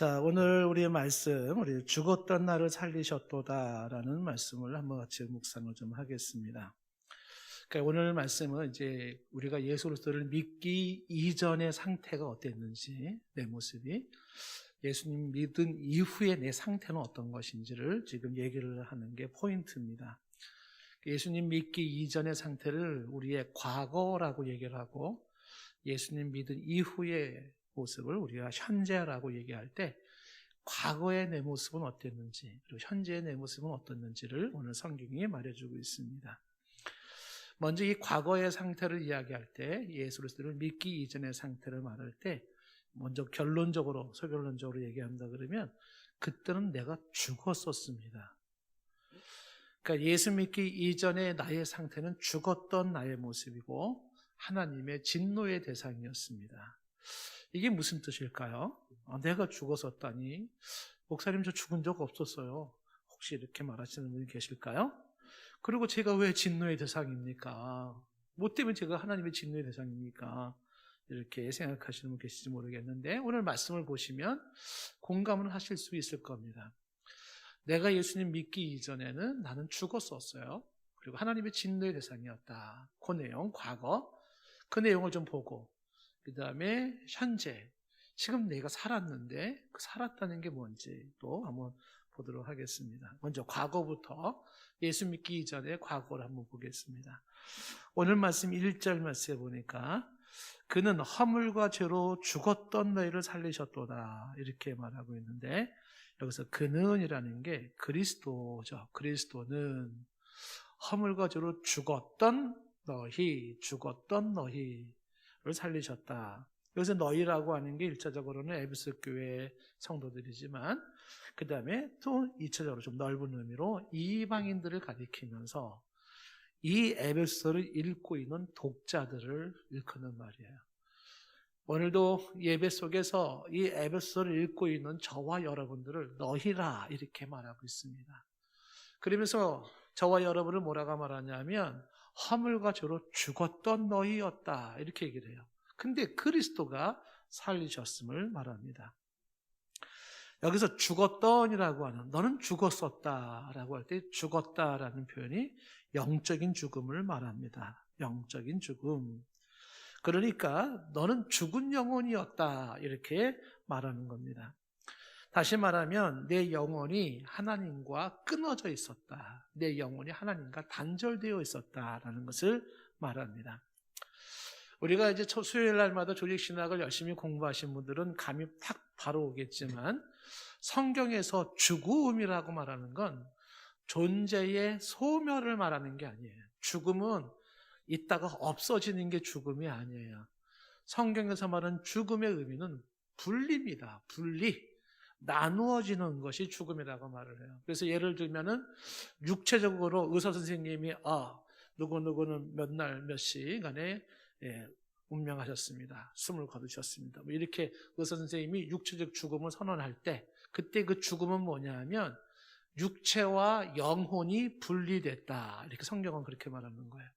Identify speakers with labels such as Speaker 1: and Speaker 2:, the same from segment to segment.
Speaker 1: 자, 오늘 우리의 말씀, 우리 죽었던 나를 살리셨도다라는 말씀을 한번 같이 묵상을 좀 하겠습니다. 그러니까 오늘 말씀은 이제 우리가 예수 그리스도를 믿기 이전의 상태가 어땠는지, 내 모습이 예수님 믿은 이후에 내 상태는 어떤 것인지를 지금 얘기를 하는 게 포인트입니다. 예수님 믿기 이전의 상태를 우리의 과거라고 얘기를 하고, 예수님 믿은 이후의 모습을 우리가 현재라고 얘기할 때 과거의 내 모습은 어땠는지 그리고 현재의 내 모습은 어떻는지를 오늘 성경이 말해주고 있습니다. 먼저 이 과거의 상태를 이야기할 때 예수 그리스도를 믿기 이전의 상태를 말할 때 먼저 소결론적으로 얘기한다 그러면 그때는 내가 죽었었습니다. 그러니까 예수 믿기 이전의 나의 상태는 죽었던 나의 모습이고 하나님의 진노의 대상이었습니다. 이게 무슨 뜻일까요? 내가 죽었었다니, 목사님 저 죽은 적 없었어요. 혹시 이렇게 말하시는 분이 계실까요? 그리고 제가 왜 진노의 대상입니까? 뭐 때문에 제가 하나님의 진노의 대상입니까? 이렇게 생각하시는 분 계실지 모르겠는데 오늘 말씀을 보시면 공감을 하실 수 있을 겁니다. 내가 예수님 믿기 이전에는 나는 죽었었어요. 그리고 하나님의 진노의 대상이었다. 그 내용, 과거, 그 내용을 좀 보고 그 다음에 현재, 지금 내가 살았는데 그 살았다는 게 뭔지 또 한번 보도록 하겠습니다. 먼저 과거부터 예수 믿기 이전에 과거를 한번 보겠습니다. 오늘 말씀 1절 말씀에 보니까 그는 허물과 죄로 죽었던 너희를 살리셨도다 이렇게 말하고 있는데 여기서 그는이라는 게 그리스도죠. 그리스도는 허물과 죄로 죽었던 너희를 살리셨다. 여기서 너희라고 하는 게 1차적으로는 에베소 교회 성도들이지만 그 다음에 또 2차적으로 좀 넓은 의미로 이방인들을 가리키면서 이 에베소를 읽고 있는 독자들을 일컫는 말이에요. 오늘도 예배 속에서 이 에베소를 읽고 있는 저와 여러분들을 너희라 이렇게 말하고 있습니다. 그러면서 저와 여러분을 뭐라고 말하냐면 허물과 죄로 죽었던 너희였다 이렇게 얘기를 해요. 근데 그리스도가 살리셨음을 말합니다. 여기서 죽었던이라고 하는 너는 죽었었다라고 할 때 죽었다라는 표현이 영적인 죽음을 말합니다. 영적인 죽음. 그러니까 너는 죽은 영혼이었다 이렇게 말하는 겁니다. 다시 말하면 내 영혼이 하나님과 끊어져 있었다. 내 영혼이 하나님과 단절되어 있었다라는 것을 말합니다. 우리가 이제 수요일 날마다 조직신학을 열심히 공부하신 분들은 감이 탁 바로 오겠지만 성경에서 죽음이라고 말하는 건 존재의 소멸을 말하는 게 아니에요. 죽음은 있다가 없어지는 게 죽음이 아니에요. 성경에서 말하는 죽음의 의미는 분리입니다. 분리. 나누어지는 것이 죽음이라고 말을 해요. 그래서 예를 들면은 육체적으로 의사 선생님이 누구누구는 몇 날 몇 시간에 운명하셨습니다. 숨을 거두셨습니다. 뭐 이렇게 의사 선생님이 육체적 죽음을 선언할 때 그때 그 죽음은 뭐냐 하면 육체와 영혼이 분리됐다. 이렇게 성경은 그렇게 말하는 거예요.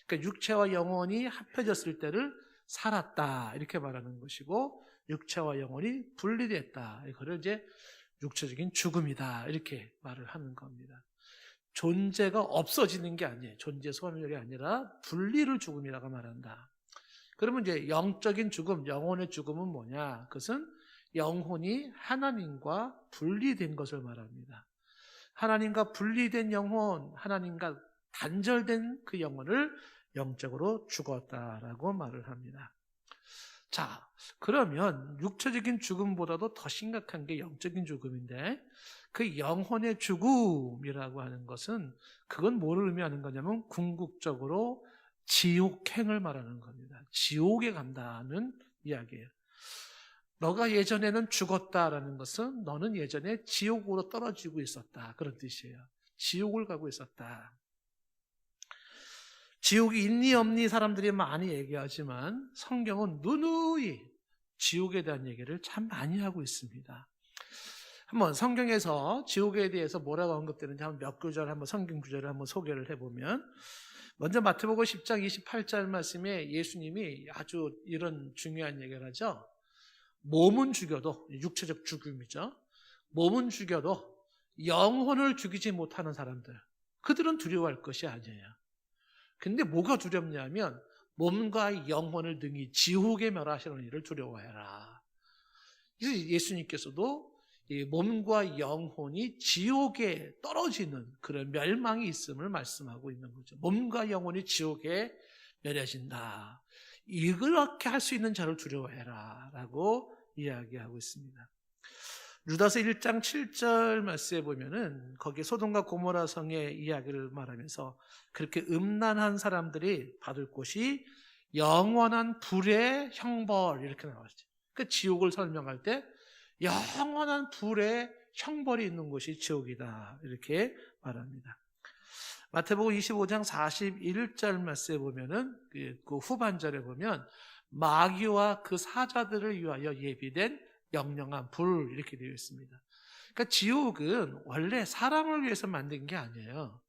Speaker 1: 그러니까 육체와 영혼이 합해졌을 때를 살았다. 이렇게 말하는 것이고 육체와 영혼이 분리됐다. 이거를 이제 육체적인 죽음이다. 이렇게 말을 하는 겁니다. 존재가 없어지는 게 아니에요. 존재 소멸이 아니라 분리를 죽음이라고 말한다. 그러면 이제 영적인 죽음, 영혼의 죽음은 뭐냐? 그것은 영혼이 하나님과 분리된 것을 말합니다. 하나님과 분리된 영혼, 하나님과 단절된 그 영혼을 영적으로 죽었다라고 말을 합니다. 자, 그러면 육체적인 죽음보다도 더 심각한 게 영적인 죽음인데 그 영혼의 죽음이라고 하는 것은 그건 뭐를 의미하는 거냐면 궁극적으로 지옥행을 말하는 겁니다. 지옥에 간다는 이야기예요. 너가 예전에는 죽었다라는 것은 너는 예전에 지옥으로 떨어지고 있었다. 그런 뜻이에요. 지옥을 가고 있었다. 지옥이 있니 없니 사람들이 많이 얘기하지만 성경은 누누이 지옥에 대한 얘기를 참 많이 하고 있습니다. 한번 성경에서 지옥에 대해서 뭐라고 언급되는지 한번 몇 구절 한번 성경 구절을 한번 소개를 해보면 먼저 마태복음 10장 28절 말씀에 예수님이 아주 이런 중요한 얘기를 하죠. 몸은 죽여도, 육체적 죽음이죠. 몸은 죽여도 영혼을 죽이지 못하는 사람들, 그들은 두려워할 것이 아니에요. 근데 뭐가 두렵냐면 몸과 영혼을 등이 지옥에 멸하시는 일을 두려워해라. 그래서 예수님께서도 이 몸과 영혼이 지옥에 떨어지는 그런 멸망이 있음을 말씀하고 있는 거죠. 몸과 영혼이 지옥에 멸해진다. 이렇게 할 수 있는 자를 두려워해라 라고 이야기하고 있습니다. 유다서 1장 7절 말씀에 보면은 거기에 소돔과 고모라 성의 이야기를 말하면서 그렇게 음란한 사람들이 받을 곳이 영원한 불의 형벌, 이렇게 나왔죠. 그 지옥을 설명할 때 영원한 불의 형벌이 있는 곳이 지옥이다, 이렇게 말합니다. 마태복음 25장 41절 말씀에 보면은 그 후반절에 보면 마귀와 그 사자들을 위하여 예비된 영영한 불, 이렇게 되어 있습니다. 그러니까 지옥은 원래 사람을 위해서 만든 게 아니에요.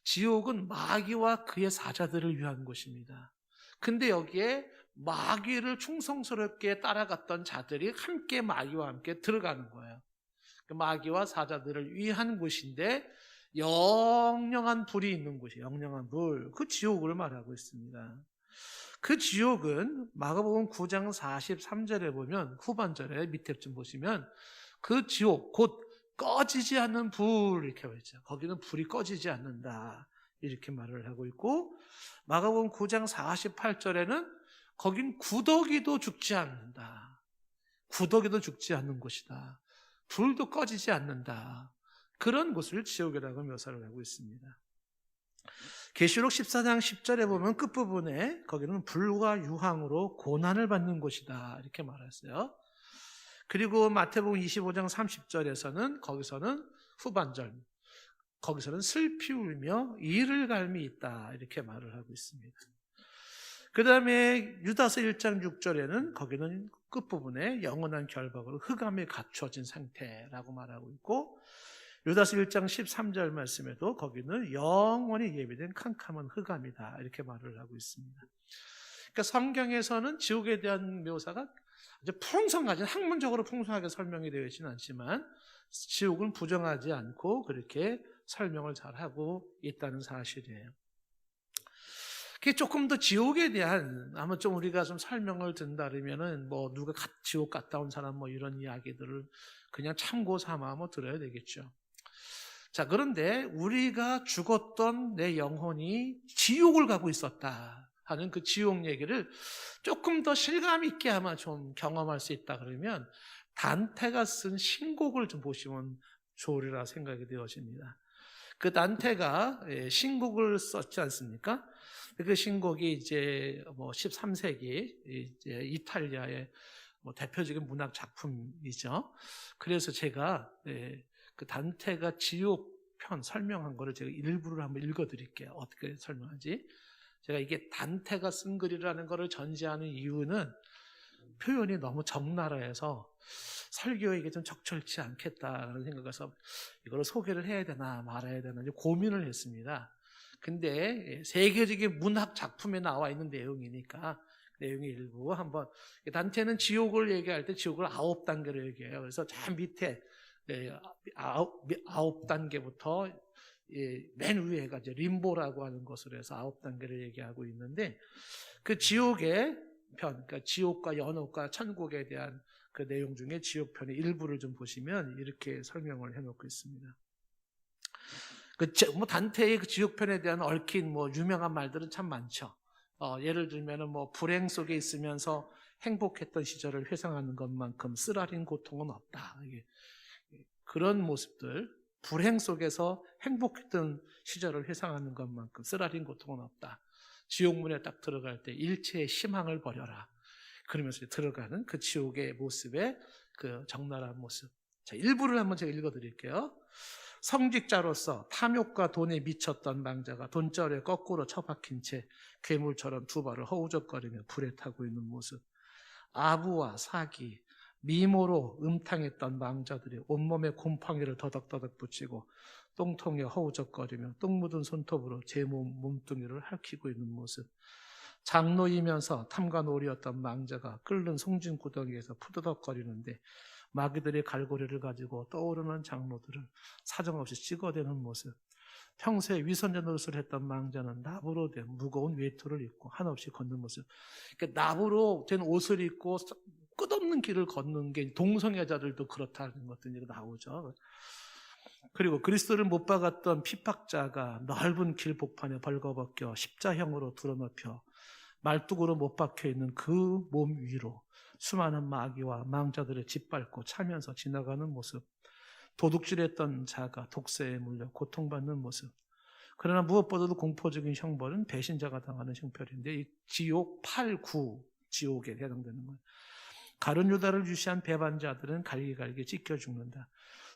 Speaker 1: 지옥은 마귀와 그의 사자들을 위한 곳입니다. 근데 여기에 마귀를 충성스럽게 따라갔던 자들이 함께 마귀와 함께 들어가는 거예요. 마귀와 사자들을 위한 곳인데 영영한 불이 있는 곳이에요. 영영한 불, 그 지옥을 말하고 있습니다. 그 지옥은 마가복음 9장 43절에 보면 후반절에 밑에 좀 보시면 그 지옥 곧 꺼지지 않는 불, 이렇게 말했죠. 거기는 불이 꺼지지 않는다, 이렇게 말을 하고 있고, 마가복음 9장 48절에는 거긴 구더기도 죽지 않는다. 구더기도 죽지 않는 곳이다. 불도 꺼지지 않는다. 그런 곳을 지옥이라고 묘사를 하고 있습니다. 계시록 14장 10절에 보면 끝부분에 거기는 불과 유황으로 고난을 받는 곳이다, 이렇게 말했어요. 그리고 마태복음 25장 30절에서는 거기서는 후반절, 거기서는 슬피 울며 이를 갈미 있다, 이렇게 말을 하고 있습니다. 그 다음에 유다서 1장 6절에는 거기는 끝부분에 영원한 결박으로 흑암에 갇혀진 상태라고 말하고 있고, 유다서 1장 13절 말씀에도 거기는 영원히 예비된 캄캄한 흑암이다, 이렇게 말을 하고 있습니다. 그러니까 성경에서는 지옥에 대한 묘사가 아주 풍성하지, 학문적으로 풍성하게 설명이 되어 있지는 않지만 지옥은 부정하지 않고 그렇게 설명을 잘하고 있다는 사실이에요. 그게 조금 더 지옥에 대한 아마 좀 우리가 좀 설명을 든다면은 뭐 누가 지옥 갔다 온 사람 뭐 이런 이야기들을 그냥 참고 삼아 뭐 들어야 되겠죠. 자, 그런데 우리가 죽었던 내 영혼이 지옥을 가고 있었다 하는 그 지옥 얘기를 조금 더 실감 있게 아마 좀 경험할 수 있다 그러면 단테가 쓴 신곡을 좀 보시면 좋으리라 생각이 되어집니다. 그 단테가 신곡을 썼지 않습니까? 그 신곡이 이제 뭐 13세기 이제 이탈리아의 뭐 대표적인 문학 작품이죠. 그래서 제가 그 단테가 지옥편 설명한 거를 제가 일부를 한번 읽어드릴게요. 어떻게 설명하지? 제가 이게 단테가 쓴 글이라는 거를 전제하는 이유는 표현이 너무 적나라해서 설교에게 좀 적절치 않겠다라는 생각에서 이걸 소개를 해야 되나 말아야 되나 고민을 했습니다. 근데 세계적인 문학 작품에 나와 있는 내용이니까 내용의 일부 한번, 단테는 지옥을 얘기할 때 지옥을 9단계로 얘기해요. 그래서 저 밑에 9단계부터 맨 위에가 이제 림보라고 하는 것으로 해서 9단계를 얘기하고 있는데, 그 지옥의 편, 그러니까 지옥과 연옥과 천국에 대한 그 내용 중에 지옥편의 일부를 좀 보시면 이렇게 설명을 해놓고 있습니다. 뭐 단테의 그 지옥편에 대한 얽힌 뭐 유명한 말들은 참 많죠. 예를 들면은 뭐 불행 속에 있으면서 행복했던 시절을 회상하는 것만큼 쓰라린 고통은 없다. 그런 모습들, 불행 속에서 행복했던 시절을 회상하는 것만큼 쓰라린 고통은 없다. 지옥문에 딱 들어갈 때 일체의 희망을 버려라. 그러면서 들어가는 그 지옥의 모습의 그 적나라한 모습. 자, 일부를 한번 제가 읽어드릴게요. 성직자로서 탐욕과 돈에 미쳤던 망자가 돈절에 거꾸로 처박힌 채 괴물처럼 두 발을 허우적거리며 불에 타고 있는 모습. 아부와 사기, 미모로 음탕했던 망자들이 온몸에 곰팡이를 더덕더덕 붙이고 똥통에 허우적거리며 똥 묻은 손톱으로 제 몸뚱이를 핥히고 있는 모습. 장로이면서 탐관오리였던 망자가 끓는 송진구덩이에서 푸드덕거리는데 마귀들의 갈고리를 가지고 떠오르는 장로들을 사정없이 찍어대는 모습. 평소에 위선자 노릇을 했던 망자는 나부로 된 무거운 외투를 입고 한없이 걷는 모습. 그러니까 나부로 된 옷을 입고 끝없는 길을 걷는 게 동성애자들도 그렇다는 것들이 나오죠. 그리고 그리스도를 못 박았던 핍박자가 넓은 길복판에 벌거벗겨 십자형으로 드러눕혀 말뚝으로 못 박혀있는 그 몸 위로 수많은 마귀와 망자들을 짓밟고 차면서 지나가는 모습. 도둑질했던 자가 독세에 물려 고통받는 모습. 그러나 무엇보다도 공포적인 형벌은 배신자가 당하는 형벌인데 이 지옥 8, 9 지옥에 해당되는 거예요. 가룟 유다를 유시한 배반자들은 갈기갈기 찢겨 죽는다.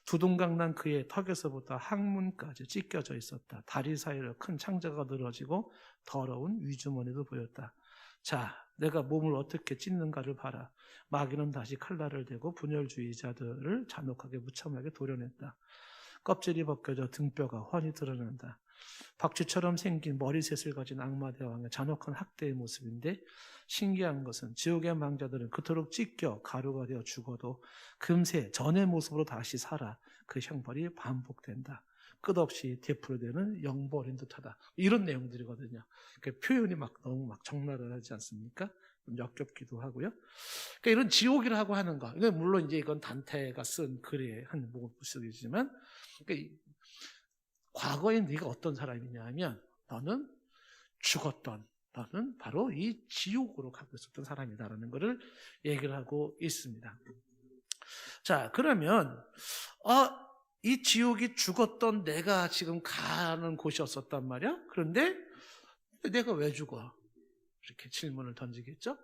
Speaker 1: 두둥강난 그의 턱에서부터 항문까지 찢겨져 있었다. 다리 사이로 큰 창자가 늘어지고 더러운 위주머니도 보였다. 자, 내가 몸을 어떻게 찢는가를 봐라. 마귀는 다시 칼날을 대고 분열주의자들을 잔혹하게 무참하게 도려냈다. 껍질이 벗겨져 등뼈가 훤히 드러난다. 박쥐처럼 생긴 머리셋을 가진 악마대왕의 잔혹한 학대의 모습인데 신기한 것은 지옥의 망자들은 그토록 찢겨 가루가 되어 죽어도 금세 전의 모습으로 다시 살아 그 형벌이 반복된다. 끝없이 되풀이되는 영벌인 듯하다. 이런 내용들이거든요. 그러니까 표현이 너무 적나라하지 않습니까? 좀 역겹기도 하고요. 그러니까 이런 지옥이라고 하는 거. 물론 이제 이건 단테가 쓴 글의 한 모습이지만, 그러니까 과거에 네가 어떤 사람이냐 하면 너는 죽었던, 너는 바로 이 지옥으로 가고 있었던 사람이다라는 것을 얘기를 하고 있습니다. 자, 그러면 이 지옥이 죽었던 내가 지금 가는 곳이었었단 말이야. 그런데 내가 왜 죽어? 이렇게 질문을 던지겠죠.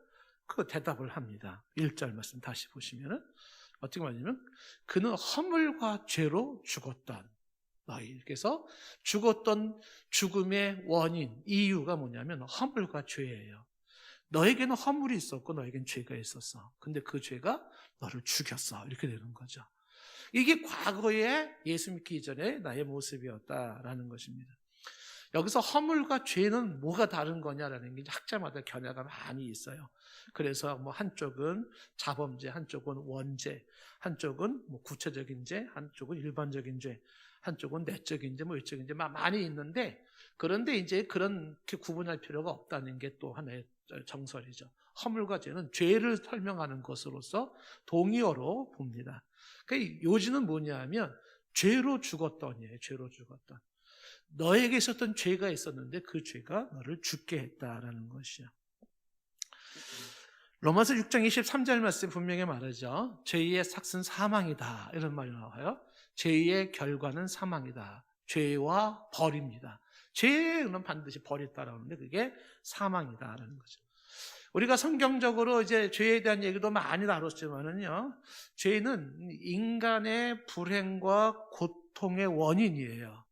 Speaker 1: 그 대답을 합니다. 1절 말씀 다시 보시면은 어떻게 말하냐면 그는 허물과 죄로 죽었던 너희. 그래서 죽었던 죽음의 원인, 이유가 뭐냐면 허물과 죄예요. 너에게는 허물이 있었고 너에게는 죄가 있었어. 근데 그 죄가 너를 죽였어. 이렇게 되는 거죠. 이게 과거에 예수 믿기 이전에 나의 모습이었다라는 것입니다. 여기서 허물과 죄는 뭐가 다른 거냐라는 게 학자마다 견해가 많이 있어요. 그래서 뭐 한쪽은 자범죄, 한쪽은 원죄, 한쪽은 뭐 구체적인 죄, 한쪽은 일반적인 죄, 한쪽은 내적인 죄, 뭐 외적인 죄 많이 있는데 그런데 이제 그렇게 구분할 필요가 없다는 게 또 하나의 정설이죠. 허물과 죄는 죄를 설명하는 것으로서 동의어로 봅니다. 그러니까 요지는 뭐냐 하면 죄로 죽었더니에요. 죄로 죽었던. 너에게 있었던 죄가 있었는데 그 죄가 너를 죽게 했다라는 것이요. 로마서 6장 23절 말씀 분명히 말하죠. 죄의 삭은 사망이다. 이런 말이 나와요. 죄의 결과는 사망이다. 죄와 벌입니다. 죄는 반드시 벌이 따라오는데 그게 사망이다라는 거죠. 우리가 성경적으로 이제 죄에 대한 얘기도 많이 다뤘지만은요, 죄는 인간의 불행과 고통의 원인이에요.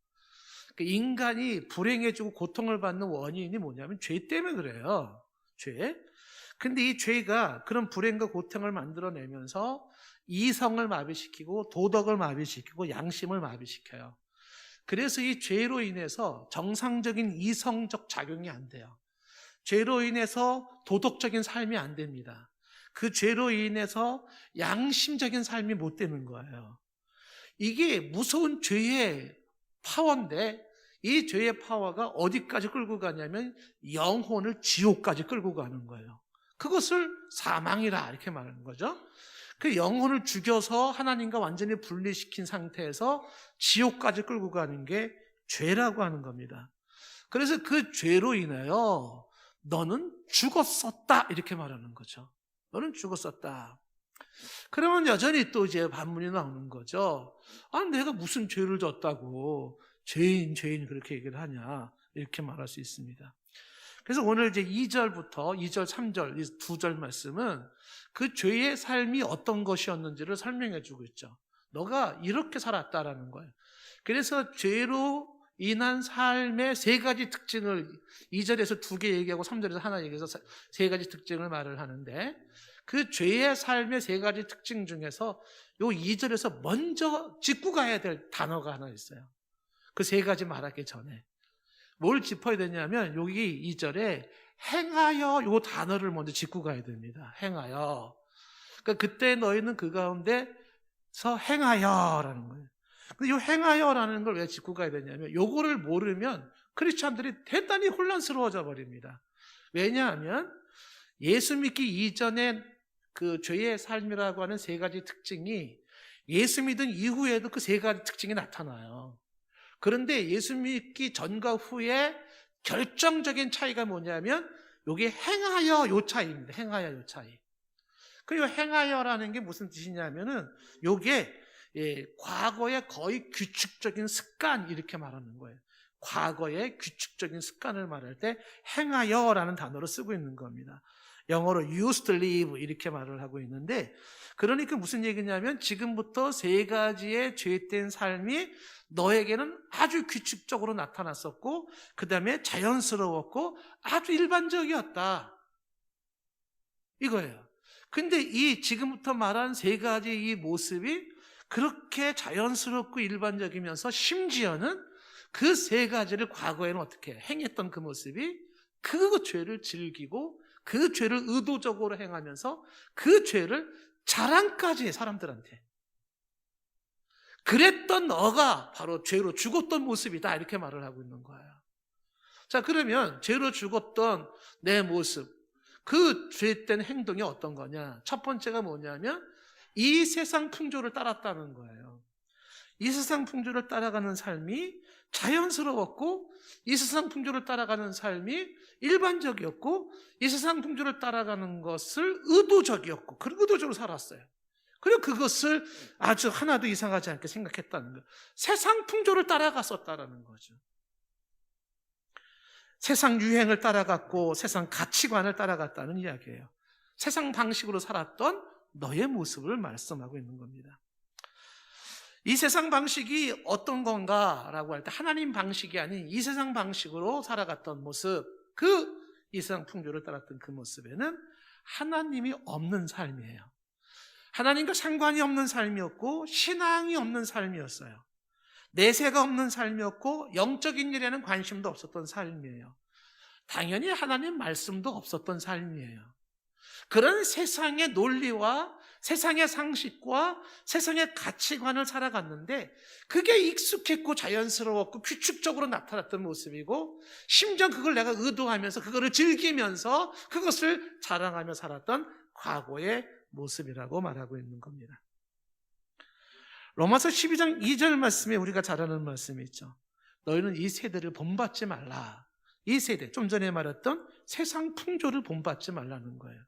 Speaker 1: 인간이 불행해지고 고통을 받는 원인이 뭐냐면 죄 때문에 그래요. 죄. 근데 이 죄가 그런 불행과 고통을 만들어내면서 이성을 마비시키고 도덕을 마비시키고 양심을 마비시켜요. 그래서 이 죄로 인해서 정상적인 이성적 작용이 안 돼요. 죄로 인해서 도덕적인 삶이 안 됩니다. 그 죄로 인해서 양심적인 삶이 못 되는 거예요. 이게 무서운 죄의 파워인데 이 죄의 파워가 어디까지 끌고 가냐면 영혼을 지옥까지 끌고 가는 거예요. 그것을 사망이라 이렇게 말하는 거죠. 그 영혼을 죽여서 하나님과 완전히 분리시킨 상태에서 지옥까지 끌고 가는 게 죄라고 하는 겁니다. 그래서 그 죄로 인하여 너는 죽었었다 이렇게 말하는 거죠. 너는 죽었었다. 그러면 여전히 또 이제 반문이 나오는 거죠. 내가 무슨 죄를 졌다고 죄인 그렇게 얘기를 하냐 이렇게 말할 수 있습니다. 그래서 오늘 이제 2절부터 2절, 3절 이 두 절 말씀은 그 죄의 삶이 어떤 것이었는지를 설명해 주고 있죠. 너가 이렇게 살았다라는 거예요. 그래서 죄로 인한 삶의 세 가지 특징을 2절에서 두 개 얘기하고 3절에서 하나 얘기해서 세 가지 특징을 말을 하는데 그 죄의 삶의 세 가지 특징 중에서 요 2절에서 먼저 짚고 가야 될 단어가 하나 있어요. 그 세 가지 말하기 전에 뭘 짚어야 되냐면 여기 2절에 행하여 요 단어를 먼저 짚고 가야 됩니다. 행하여. 그러니까 그때 너희는 그 가운데서 행하여라는 거예요. 근데 이 행하여라는 걸 왜 짚고 가야 되냐면 요거를 모르면 크리스찬들이 대단히 혼란스러워져 버립니다. 왜냐하면 예수 믿기 이전에 그 죄의 삶이라고 하는 세 가지 특징이 예수 믿은 이후에도 그 세 가지 특징이 나타나요. 그런데 예수 믿기 전과 후에 결정적인 차이가 뭐냐면 이게 행하여 요 차이입니다. 행하여 요 차이. 그리고 행하여라는 게 무슨 뜻이냐면은 요게 과거의 거의 규칙적인 습관 이렇게 말하는 거예요. 과거의 규칙적인 습관을 말할 때 행하여라는 단어를 쓰고 있는 겁니다. 영어로 used to live 이렇게 말을 하고 있는데 그러니까 무슨 얘기냐면 지금부터 세 가지의 죄된 삶이 너에게는 아주 규칙적으로 나타났었고 그 다음에 자연스러웠고 아주 일반적이었다. 이거예요. 근데 이 지금부터 말한 세 가지 이 모습이 그렇게 자연스럽고 일반적이면서 심지어는 그 세 가지를 과거에는 어떻게 행했던 그 모습이 그 죄를 즐기고 그 죄를 의도적으로 행하면서 그 죄를 자랑까지 해 사람들한테. 그랬던 너가 바로 죄로 죽었던 모습이다 이렇게 말을 하고 있는 거예요. 자, 그러면 죄로 죽었던 내 모습 그 죄된 행동이 어떤 거냐? 첫 번째가 뭐냐면 이 세상 풍조를 따랐다는 거예요. 이 세상 풍조를 따라가는 삶이 자연스러웠고 이 세상 풍조를 따라가는 삶이 일반적이었고 이 세상 풍조를 따라가는 것을 의도적이었고 그리고 의도적으로 살았어요. 그리고 그것을 아주 하나도 이상하지 않게 생각했다는 거예요. 세상 풍조를 따라갔었다는 거죠. 세상 유행을 따라갔고 세상 가치관을 따라갔다는 이야기예요. 세상 방식으로 살았던 너의 모습을 말씀하고 있는 겁니다. 이 세상 방식이 어떤 건가라고 할 때 하나님 방식이 아닌 이 세상 방식으로 살아갔던 모습, 이 세상 풍조를 따랐던 그 모습에는 하나님이 없는 삶이에요. 하나님과 상관이 없는 삶이었고 신앙이 없는 삶이었어요. 내세가 없는 삶이었고 영적인 일에는 관심도 없었던 삶이에요. 당연히 하나님 말씀도 없었던 삶이에요. 그런 세상의 논리와 세상의 상식과 세상의 가치관을 살아갔는데 그게 익숙했고 자연스러웠고 규칙적으로 나타났던 모습이고 심지어 그걸 내가 의도하면서 그거를 즐기면서 그것을 자랑하며 살았던 과거의 모습이라고 말하고 있는 겁니다. 로마서 12장 2절 말씀에 우리가 잘 아는 말씀이 있죠. 너희는 이 세대를 본받지 말라. 이 세대, 좀 전에 말했던 세상 풍조를 본받지 말라는 거예요.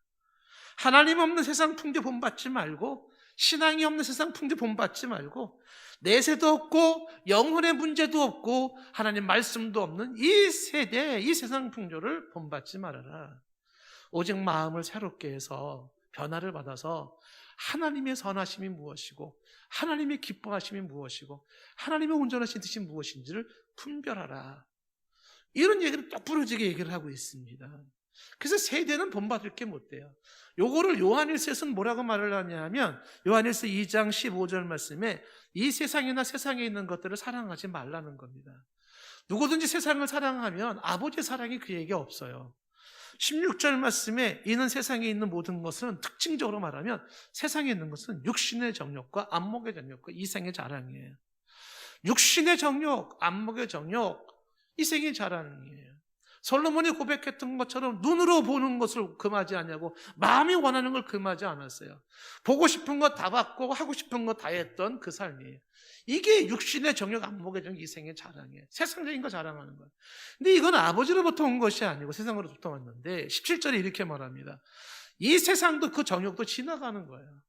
Speaker 1: 하나님 없는 세상 풍조 본받지 말고 신앙이 없는 세상 풍조 본받지 말고 내세도 없고 영혼의 문제도 없고 하나님 말씀도 없는 이 세대, 이 세상 풍조를 본받지 말아라. 오직 마음을 새롭게 해서 변화를 받아서 하나님의 선하심이 무엇이고 하나님의 기뻐하심이 무엇이고 하나님의 온전하신 뜻이 무엇인지를 분별하라. 이런 얘기를 똑부러지게 얘기를 하고 있습니다. 그래서 세대는 본받을 게 못 돼요. 요거를 요한일서에서는 뭐라고 말을 하냐면 요한일서 2장 15절 말씀에 이 세상이나 세상에 있는 것들을 사랑하지 말라는 겁니다. 누구든지 세상을 사랑하면 아버지의 사랑이 그에게 없어요. 16절 말씀에 이는 세상에 있는 모든 것은 특징적으로 말하면 세상에 있는 것은 육신의 정욕과 안목의 정욕과 이생의 자랑이에요. 육신의 정욕, 안목의 정욕, 이생의 자랑이에요. 솔로몬이 고백했던 것처럼 눈으로 보는 것을 금하지 않냐고 마음이 원하는 걸 금하지 않았어요. 보고 싶은 거 다 받고 하고 싶은 거 다 했던 그 삶이에요. 이게 육신의 정욕, 안목의 정욕, 이생의 자랑이에요. 세상적인 거 자랑하는 거예요. 근데 이건 아버지로부터 온 것이 아니고 세상으로부터 왔는데 17절에 이렇게 말합니다. 이 세상도 그 정욕도 지나가는 거예요.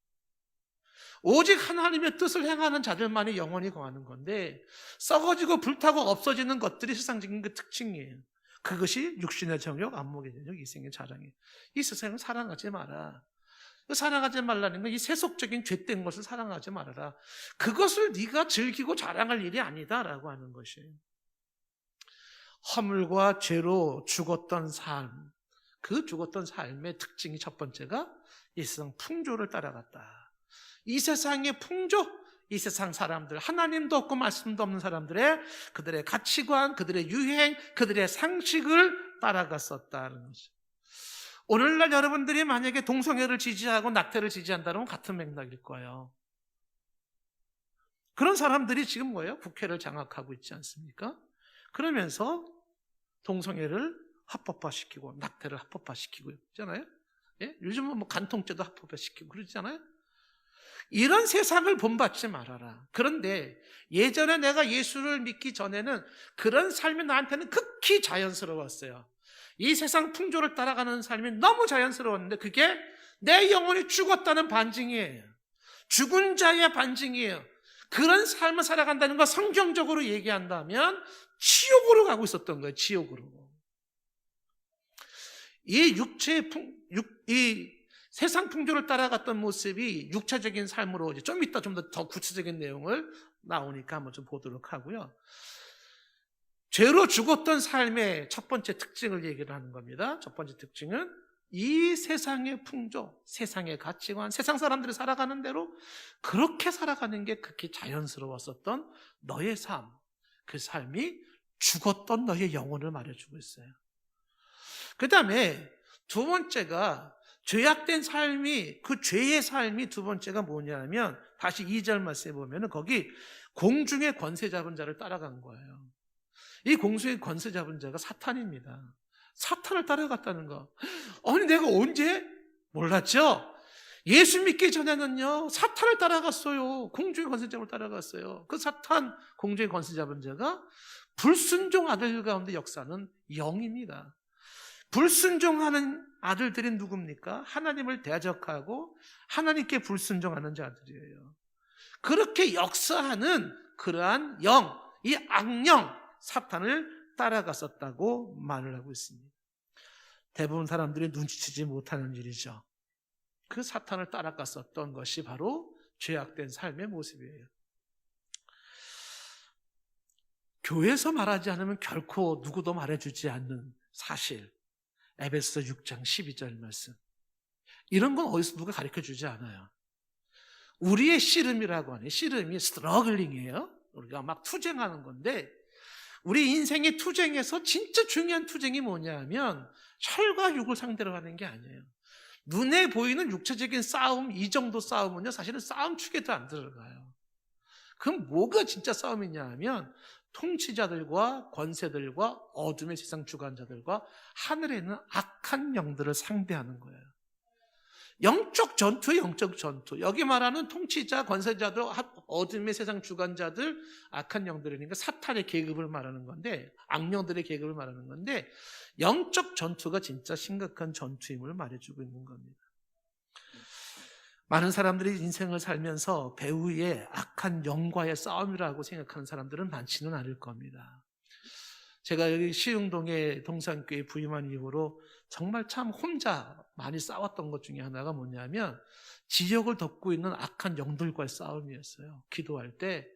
Speaker 1: 오직 하나님의 뜻을 행하는 자들만이 영원히 거하는 건데 썩어지고 불타고 없어지는 것들이 세상적인 그 특징이에요. 그것이 육신의 정욕, 안목의 정욕, 이생의 자랑이에요. 이 세상을 사랑하지 마라. 사랑하지 말라는 건 이 세속적인 죄된 것을 사랑하지 말아라. 그것을 네가 즐기고 자랑할 일이 아니다라고 하는 것이에요. 허물과 죄로 죽었던 삶, 그 죽었던 삶의 특징이 첫 번째가 이 세상 풍조를 따라갔다. 이 세상의 풍조, 이 세상 사람들, 하나님도 없고 말씀도 없는 사람들의 그들의 가치관, 그들의 유행, 그들의 상식을 따라갔었다는 거죠. 오늘날 여러분들이 만약에 동성애를 지지하고 낙태를 지지한다면 같은 맥락일 거예요. 그런 사람들이 지금 뭐예요? 국회를 장악하고 있지 않습니까? 그러면서 동성애를 합법화시키고 낙태를 합법화시키고 있잖아요. 예? 요즘은 뭐 간통죄도 합법화시키고 그러잖아요. 이런 세상을 본받지 말아라. 그런데 예전에 내가 예수를 믿기 전에는 그런 삶이 나한테는 극히 자연스러웠어요. 이 세상 풍조를 따라가는 삶이 너무 자연스러웠는데 그게 내 영혼이 죽었다는 반증이에요. 죽은 자의 반증이에요. 그런 삶을 살아간다는 거 성경적으로 얘기한다면 지옥으로 가고 있었던 거예요. 지옥으로. 이 세상 풍조를 따라갔던 모습이 육체적인 삶으로 좀 이따 좀 더 구체적인 내용을 나오니까 한번 좀 보도록 하고요. 죄로 죽었던 삶의 첫 번째 특징을 얘기를 하는 겁니다. 첫 번째 특징은 이 세상의 풍조, 세상의 가치관, 세상 사람들이 살아가는 대로 그렇게 살아가는 게 극히 자연스러웠었던 너의 삶, 그 삶이 죽었던 너의 영혼을 말해주고 있어요. 그 다음에 두 번째가 죄악된 삶이, 그 죄의 삶이 두 번째가 뭐냐면 다시 2절 말씀에 보면 거기 공중의 권세 잡은 자를 따라간 거예요. 이 공중의 권세 잡은 자가 사탄입니다. 사탄을 따라갔다는 거. 아니 내가 언제? 몰랐죠? 예수 믿기 전에는요 사탄을 따라갔어요. 공중의 권세 잡을 따라갔어요. 그 사탄 공중의 권세 잡은 자가 불순종 아들 가운데 역사는 영입니다. 불순종하는 아들들이 누굽니까? 하나님을 대적하고 하나님께 불순종하는 자들이에요. 그렇게 역사하는 그러한 영, 이 악령 사탄을 따라갔었다고 말을 하고 있습니다. 대부분 사람들이 눈치채지 못하는 일이죠. 그 사탄을 따라갔었던 것이 바로 죄악된 삶의 모습이에요. 교회에서 말하지 않으면 결코 누구도 말해주지 않는 사실. 에베소서 6장 12절 말씀. 이런 건 어디서 누가 가르쳐주지 않아요. 우리의 씨름이라고 하는, 씨름이 스트러글링이에요. 우리가 막 투쟁하는 건데 우리 인생의 투쟁에서 진짜 중요한 투쟁이 뭐냐면 혈과 육을 상대로 하는 게 아니에요. 눈에 보이는 육체적인 싸움, 이 정도 싸움은요 사실은 싸움축에도 안 들어가요. 그럼 뭐가 진짜 싸움이냐 하면 통치자들과 권세들과 어둠의 세상 주관자들과 하늘에 있는 악한 영들을 상대하는 거예요. 영적 전투, 영적 전투. 여기 말하는 통치자, 권세자들, 어둠의 세상 주관자들, 악한 영들이니까 사탄의 계급을 말하는 건데, 악령들의 계급을 말하는 건데, 영적 전투가 진짜 심각한 전투임을 말해주고 있는 겁니다. 많은 사람들이 인생을 살면서 배후의 악한 영과의 싸움이라고 생각하는 사람들은 많지는 않을 겁니다. 제가 여기 시흥동에 동산교회 부임한 이후로 정말 참 혼자 많이 싸웠던 것 중에 하나가 뭐냐면 지역을 덮고 있는 악한 영들과의 싸움이었어요. 기도할 때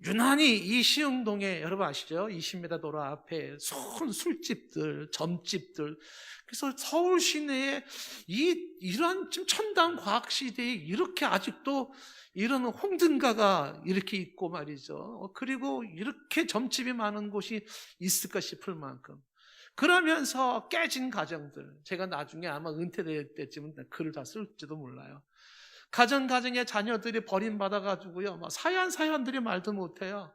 Speaker 1: 유난히 이 시흥동에 여러분 아시죠? 20m 도로 앞에 술집들, 점집들. 그래서 서울 시내에 이런 지금 첨단 과학 시대에 이렇게 아직도 이런 홍등가가 이렇게 있고 말이죠. 그리고 이렇게 점집이 많은 곳이 있을까 싶을 만큼. 그러면서 깨진 가정들. 제가 나중에 아마 은퇴될 때쯤은 글을 다 쓸지도 몰라요. 가정의 자녀들이 버림받아가지고요. 사연들이 말도 못해요.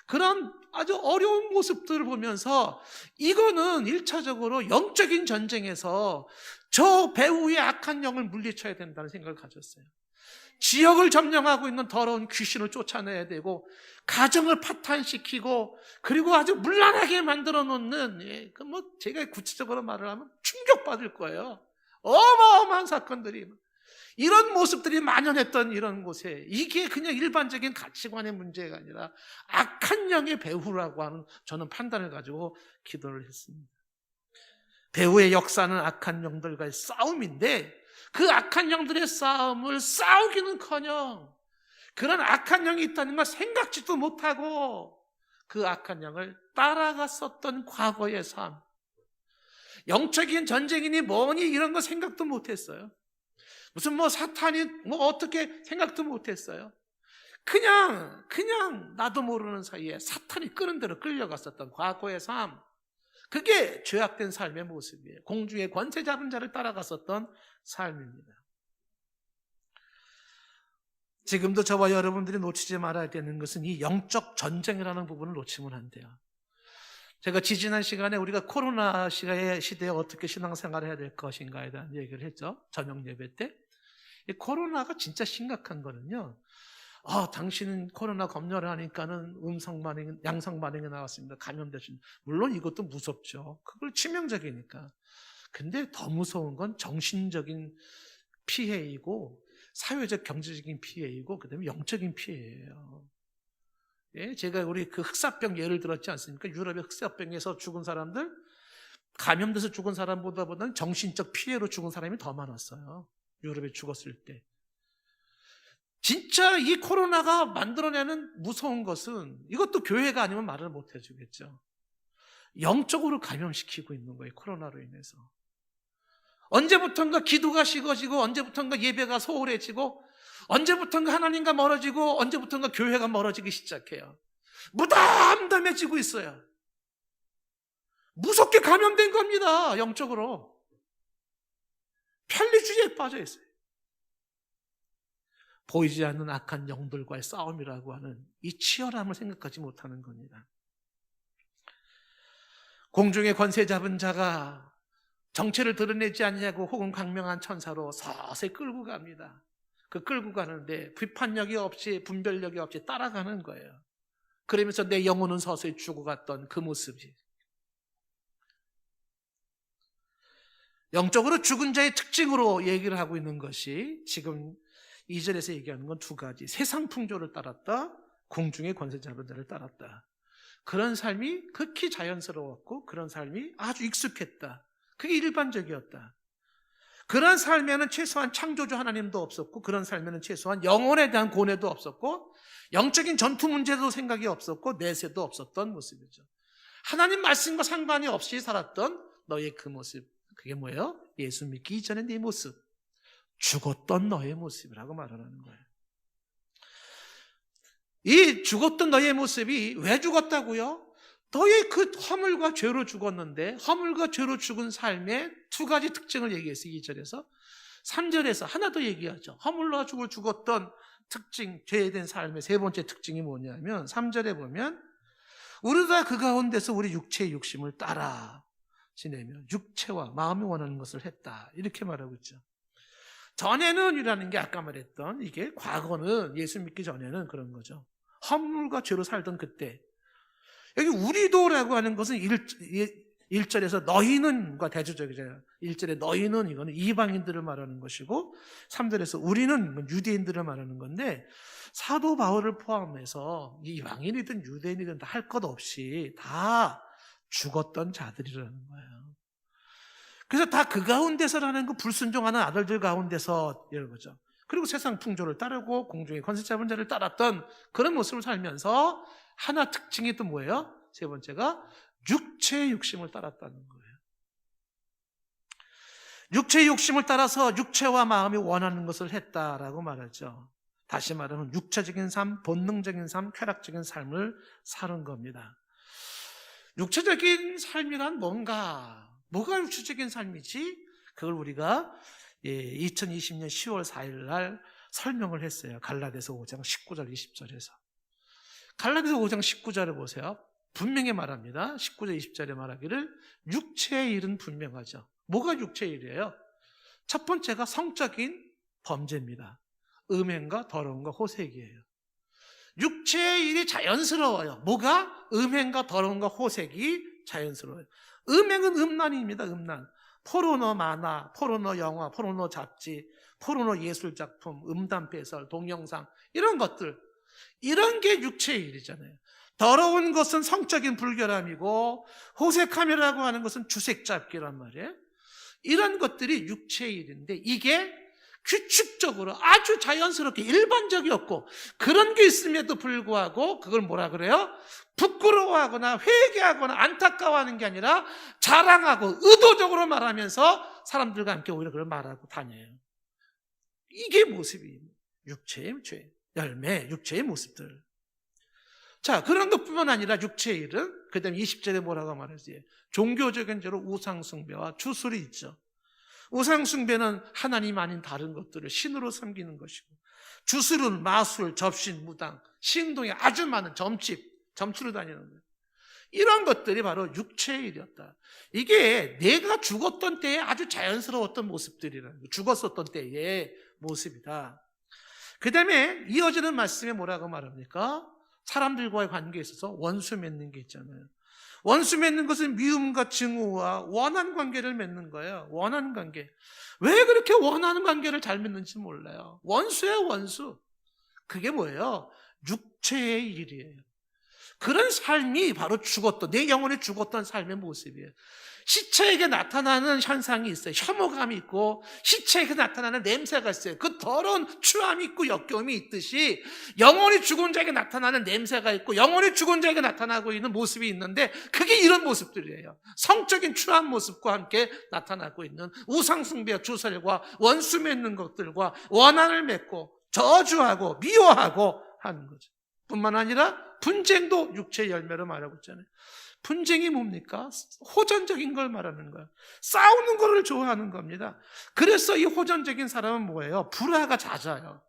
Speaker 1: 그런 아주 어려운 모습들을 보면서 이거는 1차적으로 영적인 전쟁에서 저 배후의 악한 영을 물리쳐야 된다는 생각을 가졌어요. 지역을 점령하고 있는 더러운 귀신을 쫓아내야 되고 가정을 파탄시키고 그리고 아주 문란하게 만들어 놓는 제가 구체적으로 말을 하면 충격받을 거예요. 어마어마한 사건들이 이런 모습들이 만연했던 이런 곳에 이게 그냥 일반적인 가치관의 문제가 아니라 악한 영의 배후라고 하는 저는 판단을 가지고 기도를 했습니다. 배후의 역사는 악한 영들과의 싸움인데 그 악한 영들의 싸움을 싸우기는커녕 그런 악한 영이 있다는 걸 생각지도 못하고 그 악한 영을 따라갔었던 과거의 삶. 영적인 전쟁이니 뭐니 이런 거 생각도 못했어요. 무슨 사탄이 어떻게 생각도 못했어요. 그냥 나도 모르는 사이에 사탄이 끄는 대로 끌려갔었던 과거의 삶. 그게 죄악된 삶의 모습이에요. 공중의 권세 잡은 자를 따라갔었던 삶입니다. 지금도 저와 여러분들이 놓치지 말아야 되는 것은 이 영적 전쟁이라는 부분을 놓치면 안 돼요. 제가 지지난 시간에 우리가 코로나 시대에 어떻게 신앙생활을 해야 될 것인가에 대한 얘기를 했죠. 저녁 예배 때. 이 코로나가 진짜 심각한 거는요. 당신은 코로나 검열을 하니까는 양성 반응이 나왔습니다. 감염되신. 물론 이것도 무섭죠. 그걸 치명적이니까. 근데 더 무서운 건 정신적인 피해이고 사회적 경제적인 피해이고 그다음에 영적인 피해예요. 예, 제가 우리 그 흑사병 예를 들었지 않습니까? 유럽의 흑사병에서 죽은 사람들, 감염돼서 죽은 사람보다는 정신적 피해로 죽은 사람이 더 많았어요. 유럽에 죽었을 때. 진짜 이 코로나가 만들어내는 무서운 것은 이것도 교회가 아니면 말을 못 해주겠죠. 영적으로 감염시키고 있는 거예요. 코로나로 인해서. 언제부턴가 기도가 식어지고 언제부턴가 예배가 소홀해지고 언제부턴가 하나님과 멀어지고 언제부턴가 교회가 멀어지기 시작해요. 무덤덤해지고 있어요. 무섭게 감염된 겁니다. 영적으로. 편리주의에 빠져 있어요. 보이지 않는 악한 영들과의 싸움이라고 하는 이 치열함을 생각하지 못하는 겁니다. 공중의 권세 잡은 자가 정체를 드러내지 않냐고 혹은 강명한 천사로 서서히 끌고 갑니다. 그 끌고 가는데 비판력이 없이 분별력이 없이 따라가는 거예요. 그러면서 내 영혼은 서서히 죽어갔던 그 모습이. 영적으로 죽은 자의 특징으로 얘기를 하고 있는 것이 지금 2절에서 얘기하는 건 두 가지. 세상 풍조를 따랐다. 공중의 권세 잡은 자를 따랐다. 그런 삶이 극히 자연스러웠고 그런 삶이 아주 익숙했다. 그게 일반적이었다. 그런 삶에는 최소한 창조주 하나님도 없었고 그런 삶에는 최소한 영혼에 대한 고뇌도 없었고 영적인 전투 문제도 생각이 없었고 내세도 없었던 모습이죠. 하나님 말씀과 상관이 없이 살았던 너의 그 모습. 그게 뭐예요? 예수 믿기 이전의 네 모습. 죽었던 너의 모습이라고 말하는 거예요. 이 죽었던 너의 모습이 왜 죽었다고요? 너의 그 허물과 죄로 죽었는데 허물과 죄로 죽은 삶의 두 가지 특징을 얘기했어요. 2절에서 3절에서 하나 더 얘기하죠. 허물과 죽을 죽었던 특징, 죄된 삶의 세 번째 특징이 뭐냐면 3절에 보면 우리도 다 그 가운데서 우리 육체의 욕심을 따라 지내며 육체와 마음이 원하는 것을 했다. 이렇게 말하고 있죠. 전에는 이라는 게 아까 말했던 이게 과거는 예수 믿기 전에는 그런 거죠. 허물과 죄로 살던 그때. 여기 우리도라고 하는 것은 1절에서 너희는과 대조적이잖아요. 1절에 너희는 이거는 이방인들을 말하는 것이고 3절에서 우리는 유대인들을 말하는 건데 사도 바울을 포함해서 이방인이든 유대인이든 다 할 것 없이 다 죽었던 자들이라는 거예요. 그래서 다 그 가운데서라는 그 불순종하는 아들들 가운데서 이런 거죠. 그리고 세상 풍조를 따르고 공중의 권세 잡은 자를 따랐던 그런 모습을 살면서 하나 특징이 또 뭐예요? 세 번째가 육체의 욕심을 따랐다는 거예요. 육체의 욕심을 따라서 육체와 마음이 원하는 것을 했다라고 말하죠. 다시 말하면 육체적인 삶, 본능적인 삶, 쾌락적인 삶을 사는 겁니다. 육체적인 삶이란 뭐가 육체적인 삶이지? 그걸 우리가 2020년 10월 4일 날 설명을 했어요. 갈라디아서 5장 19절 20절에서. 갈라디아서 5장 19절에 보세요. 분명히 말합니다. 19절 20절에 말하기를 육체의 일은 분명하죠. 뭐가 육체의 일이에요? 첫 번째가 성적인 범죄입니다. 음행과 더러움과 호색이에요. 육체의 일이 자연스러워요. 뭐가? 음행과 더러움과 호색이 자연스러워요. 음행은 음란입니다. 음란. 포르노 만화, 포르노 영화, 포르노 잡지, 포르노 예술작품, 음담 배설, 동영상 이런 것들. 이런 게 육체의 일이잖아요. 더러운 것은 성적인 불결함이고 호색함이라고 하는 것은 주색잡기란 말이에요. 이런 것들이 육체의 일인데 이게 규칙적으로 아주 자연스럽게 일반적이었고 그런 게 있음에도 불구하고 그걸 뭐라 그래요? 부끄러워하거나 회개하거나 안타까워하는 게 아니라 자랑하고 의도적으로 말하면서 사람들과 함께 오히려 그걸 말하고 다녀요. 이게 모습이 육체의 죄, 열매, 육체의 모습들. 자, 그런 것뿐만 아니라 육체의 일은 그 다음에 20절에 뭐라고 말하지? 종교적인 죄로 우상숭배와 주술이 있죠. 우상숭배는 하나님 아닌 다른 것들을 신으로 섬기는 것이고, 주술은 마술, 접신, 무당, 시흥동에 아주 많은 점치러 다니는 거예요. 이런 것들이 바로 육체의 일이었다. 이게 내가 죽었던 때에 아주 자연스러웠던 모습들이라는 거예요. 죽었었던 때의 모습이다. 그 다음에 이어지는 말씀에 뭐라고 말합니까? 사람들과의 관계에 있어서 원수 맺는 게 있잖아요. 원수 맺는 것은 미움과 증오와 원한 관계를 맺는 거예요. 원한 관계. 왜 그렇게 원하는 관계를 잘 맺는지 몰라요. 원수예요, 원수. 그게 뭐예요? 육체의 일이에요. 그런 삶이 바로 죽었던, 내 영혼이 죽었던 삶의 모습이에요. 시체에게 나타나는 현상이 있어요. 혐오감이 있고 시체에게 나타나는 냄새가 있어요. 그 더러운 추함이 있고 역겨움이 있듯이 영혼이 죽은 자에게 나타나는 냄새가 있고 영혼이 죽은 자에게 나타나고 있는 모습이 있는데, 그게 이런 모습들이에요. 성적인 추한 모습과 함께 나타나고 있는 우상숭배와 주설과 원수 맺는 것들과 원한을 맺고 저주하고 미워하고 하는 거죠. 뿐만 아니라 분쟁도 육체의 열매로 말하고 있잖아요. 분쟁이 뭡니까? 호전적인 걸 말하는 거예요. 싸우는 거를 좋아하는 겁니다. 그래서 이 호전적인 사람은 뭐예요? 불화가 잦아요.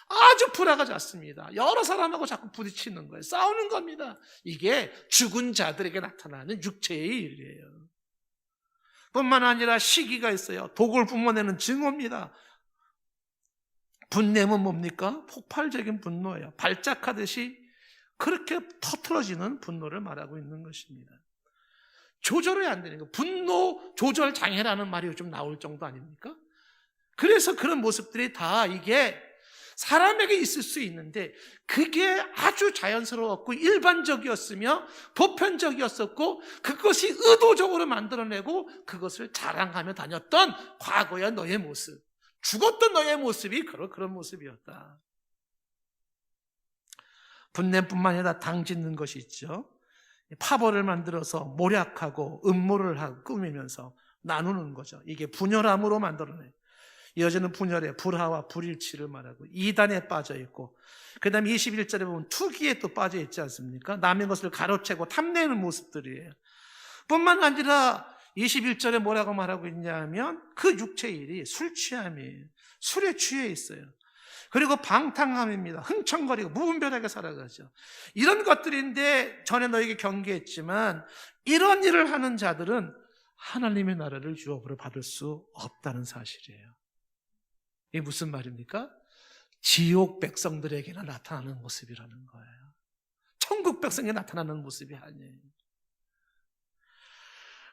Speaker 1: 아주 불화가 잦습니다. 여러 사람하고 자꾸 부딪히는 거예요. 싸우는 겁니다. 이게 죽은 자들에게 나타나는 육체의 일이에요. 뿐만 아니라 시기가 있어요. 독을 뿜어내는 증오입니다. 분냄은 뭡니까? 폭발적인 분노예요. 발작하듯이 그렇게 터트러지는 분노를 말하고 있는 것입니다. 조절이 안 되는 거. 분노 조절 장애라는 말이 요즘 나올 정도 아닙니까? 그래서 그런 모습들이 다 이게 사람에게 있을 수 있는데, 그게 아주 자연스러웠고 일반적이었으며 보편적이었었고, 그것이 의도적으로 만들어내고 그것을 자랑하며 다녔던 과거의 너의 모습, 죽었던 너의 모습이 그런 모습이었다. 분냄뿐만 아니라 당짓는 것이 있죠. 파벌을 만들어서 모략하고 음모를 하고 꾸미면서 나누는 거죠. 이게 분열함으로 만들어내요. 이어지는 분열에 불화와 불일치를 말하고 이단에 빠져 있고, 그 다음에 21절에 보면 투기에 또 빠져 있지 않습니까? 남의 것을 가로채고 탐내는 모습들이에요. 뿐만 아니라 21절에 뭐라고 말하고 있냐면 그 육체의 일이 술 취함이에요. 술에 취해 있어요. 그리고 방탕함입니다. 흥청거리고 무분별하게 살아가죠. 이런 것들인데 전에 너에게 경계했지만, 이런 일을 하는 자들은 하나님의 나라를 유업으로 받을 수 없다는 사실이에요. 이게 무슨 말입니까? 지옥 백성들에게나 나타나는 모습이라는 거예요. 천국 백성에 나타나는 모습이 아니에요.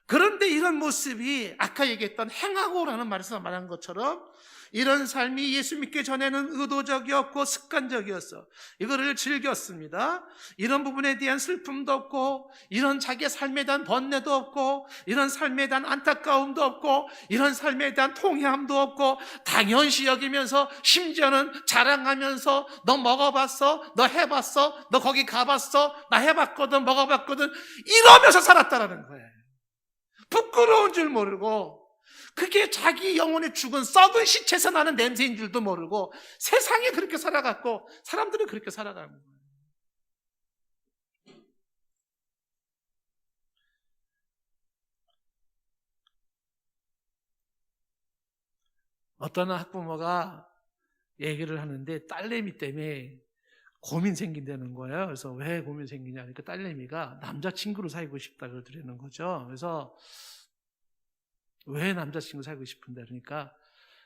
Speaker 1: 그런데 이런 모습이 아까 얘기했던 행하고라는 말에서 말한 것처럼 이런 삶이 예수 믿기 전에는 의도적이었고 습관적이었어. 이거를 즐겼습니다. 이런 부분에 대한 슬픔도 없고, 이런 자기의 삶에 대한 번뇌도 없고, 이런 삶에 대한 안타까움도 없고, 이런 삶에 대한 통회함도 없고, 당연시 여기면서 심지어는 자랑하면서 너 먹어봤어? 너 해봤어? 너 거기 가봤어? 나 해봤거든, 먹어봤거든, 이러면서 살았다라는 거예요. 부끄러운 줄 모르고, 그게 자기 영혼의 죽은 썩은 시체에서 나는 냄새인 줄도 모르고 세상에 그렇게 살아갔고 사람들은 그렇게 살아가는 거예요. 어떤 학부모가 얘기를 하는데 딸내미 때문에 고민 생긴다는 거예요. 그래서 왜 고민 생기냐 하니까 딸내미가 남자친구로 사귀고 싶다 그러더라는 거죠. 그래서 왜 남자친구 사귀고 싶은데 그러니까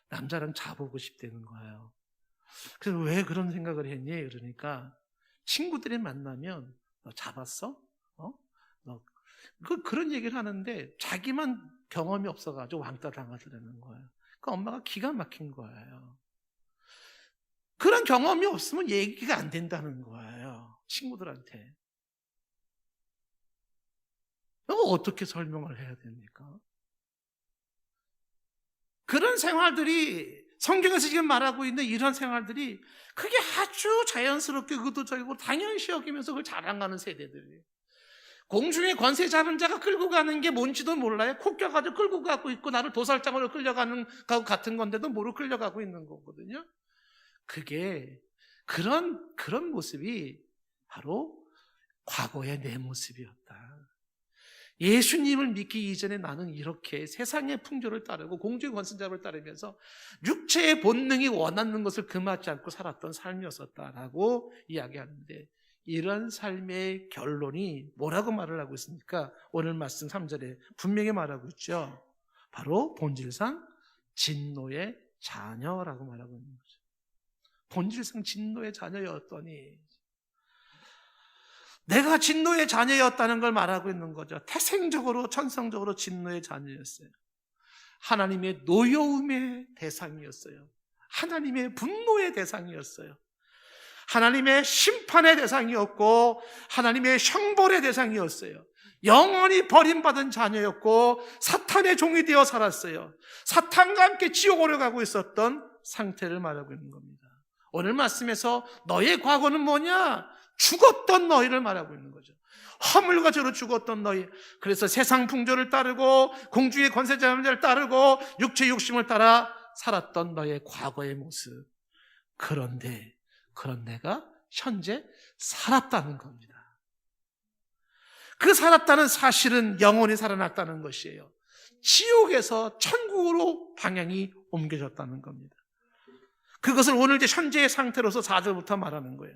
Speaker 1: 남자랑 자보고 싶다는 거예요. 그래서 왜 그런 생각을 했니? 그러니까 친구들이 만나면 너 잡았어? 너 그런 얘기를 하는데 자기만 경험이 없어가지고 왕따 당하더라는 거예요. 그러니까 엄마가 기가 막힌 거예요. 그런 경험이 없으면 얘기가 안 된다는 거예요. 친구들한테. 이거 어떻게 설명을 해야 됩니까? 그런 생활들이 성경에서 지금 말하고 있는 이런 생활들이 그게 아주 자연스럽게 의도적이고 당연시 여기면서 그걸 자랑하는 세대들이에요. 공중에 권세 잡은 자가 끌고 가는 게 뭔지도 몰라요. 코 껴가지고 끌고 가고 있고 나를 도살장으로 끌려가는 것 같은 건데도 모르고 끌려가고 있는 거거든요. 그게 그런 모습이 바로 과거의 내 모습이었다. 예수님을 믿기 이전에 나는 이렇게 세상의 풍조를 따르고 공주의 권선잡을 따르면서 육체의 본능이 원하는 것을 금하지 않고 살았던 삶이었었다라고 이야기하는데, 이런 삶의 결론이 뭐라고 말을 하고 있습니까? 오늘 말씀 3절에 분명히 말하고 있죠. 바로 본질상 진노의 자녀라고 말하고 있는 거죠. 본질상 진노의 자녀였더니, 내가 진노의 자녀였다는 걸 말하고 있는 거죠. 태생적으로 천성적으로 진노의 자녀였어요. 하나님의 노여움의 대상이었어요. 하나님의 분노의 대상이었어요. 하나님의 심판의 대상이었고 하나님의 형벌의 대상이었어요. 영원히 버림받은 자녀였고 사탄의 종이 되어 살았어요. 사탄과 함께 지옥으로 가고 있었던 상태를 말하고 있는 겁니다. 오늘 말씀에서 너의 과거는 뭐냐? 죽었던 너희를 말하고 있는 거죠. 허물과 죄로 죽었던 너희. 그래서 세상 풍조를 따르고 공주의 권세자를 따르고 육체 욕심을 따라 살았던 너의 과거의 모습. 그런데 그런 내가 현재 살았다는 겁니다. 그 살았다는 사실은 영원히 살아났다는 것이에요. 지옥에서 천국으로 방향이 옮겨졌다는 겁니다. 그것을 오늘 이제 현재의 상태로서 4절부터 말하는 거예요.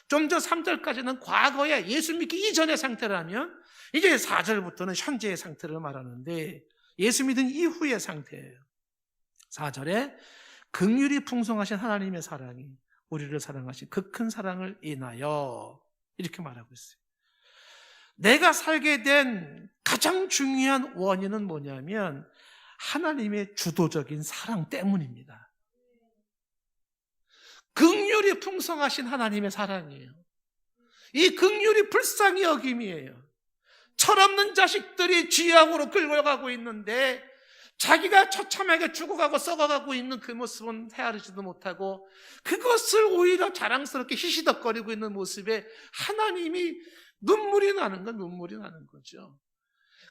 Speaker 1: 좀 전 3절까지는 과거에 예수 믿기 이전의 상태라면 이제 4절부터는 현재의 상태를 말하는데, 예수 믿은 이후의 상태예요. 4절에 긍휼이 풍성하신 하나님의 사랑이 우리를 사랑하신 그 큰 사랑을 인하여, 이렇게 말하고 있어요. 내가 살게 된 가장 중요한 원인은 뭐냐면 하나님의 주도적인 사랑 때문입니다. 긍휼이 풍성하신 하나님의 사랑이에요. 이 긍휼이 불쌍히 여김이에요. 철없는 자식들이 쥐약으로 끌고 가고 있는데 자기가 처참하게 죽어가고 썩어가고 있는 그 모습은 헤아리지도 못하고 그것을 오히려 자랑스럽게 히시덕거리고 있는 모습에 하나님이 눈물이 나는 거죠.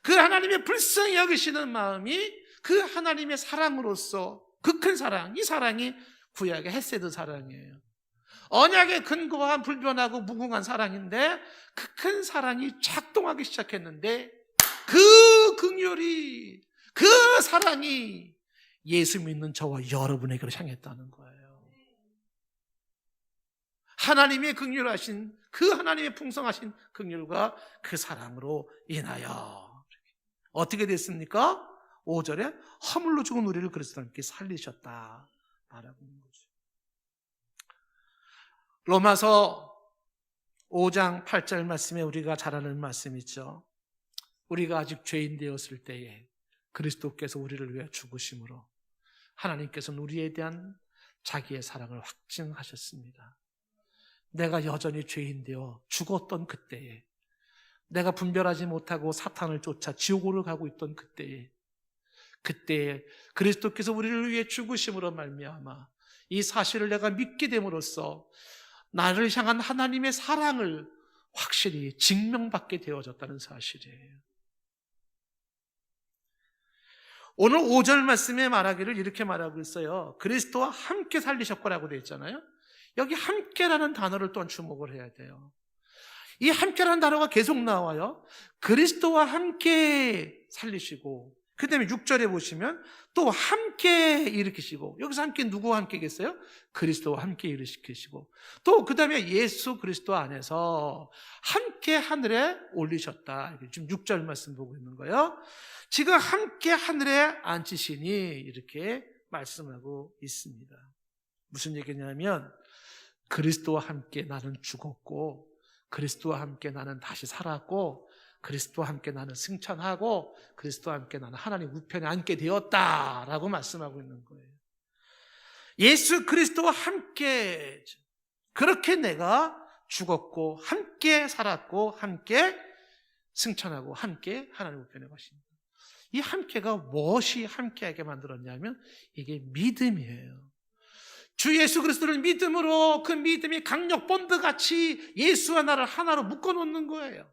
Speaker 1: 그 하나님의 불쌍히 여기시는 마음이 그 하나님의 사랑으로서 그 큰 사랑, 이 사랑이 구약의 헤세드 사랑이에요. 언약에 근거한 불변하고 무궁한 사랑인데 그 큰 사랑이 작동하기 시작했는데 그 긍휼이, 그 사랑이 예수 믿는 저와 여러분에게로 향했다는 거예요. 하나님의 긍휼하신 그 하나님의 풍성하신 긍휼과 그 사랑으로 인하여 어떻게 됐습니까? 5절에 허물로 죽은 우리를 그리스도와 함께 살리셨다 말하고 있는 거죠. 로마서 5장 8절 말씀에 우리가 잘 아는 말씀 있죠. 우리가 아직 죄인 되었을 때에 그리스도께서 우리를 위해 죽으심으로 하나님께서는 우리에 대한 자기의 사랑을 확증하셨습니다. 내가 여전히 죄인 되어 죽었던 그때에, 내가 분별하지 못하고 사탄을 쫓아 지옥으로 가고 있던 그때에 그리스도께서 우리를 위해 죽으심으로 말미암아 이 사실을 내가 믿게 됨으로써 나를 향한 하나님의 사랑을 확실히 증명받게 되어졌다는 사실이에요. 오늘 5절 말씀에 말하기를 이렇게 말하고 있어요. 그리스도와 함께 살리셨고라고 되어 있잖아요. 여기 함께라는 단어를 또한 주목을 해야 돼요. 이 함께라는 단어가 계속 나와요. 그리스도와 함께 살리시고, 그 다음에 6절에 보시면 또 함께 일으키시고, 여기서 함께 누구와 함께 계세요? 그리스도와 함께 일으키시고, 또 그 다음에 예수 그리스도 안에서 함께 하늘에 올리셨다. 지금 6절 말씀 보고 있는 거예요. 지금 함께 하늘에 앉히시니 이렇게 말씀하고 있습니다. 무슨 얘기냐면 그리스도와 함께 나는 죽었고 그리스도와 함께 나는 다시 살았고 그리스도와 함께 나는 승천하고 그리스도와 함께 나는 하나님 우편에 앉게 되었다라고 말씀하고 있는 거예요. 예수 그리스도와 함께, 그렇게 내가 죽었고 함께 살았고 함께 승천하고 함께 하나님 우편에 가십니다. 이 함께가 무엇이 함께하게 만들었냐면 이게 믿음이에요. 주 예수 그리스도를 믿음으로 그 믿음이 강력 본드같이 예수와 나를 하나로 묶어놓는 거예요.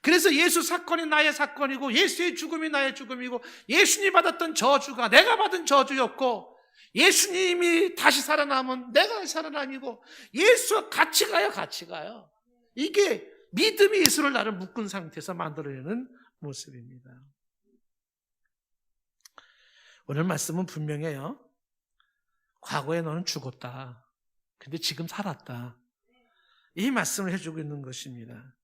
Speaker 1: 그래서 예수 사건이 나의 사건이고 예수의 죽음이 나의 죽음이고 예수님이 받았던 저주가 내가 받은 저주였고 예수님이 다시 살아남은 내가 살아남이고 예수와 같이 가요. 이게 믿음이 예수를 나를 묶은 상태에서 만들어내는 모습입니다. 오늘 말씀은 분명해요. 과거에 너는 죽었다. 근데 지금 살았다. 이 말씀을 해주고 있는 것입니다.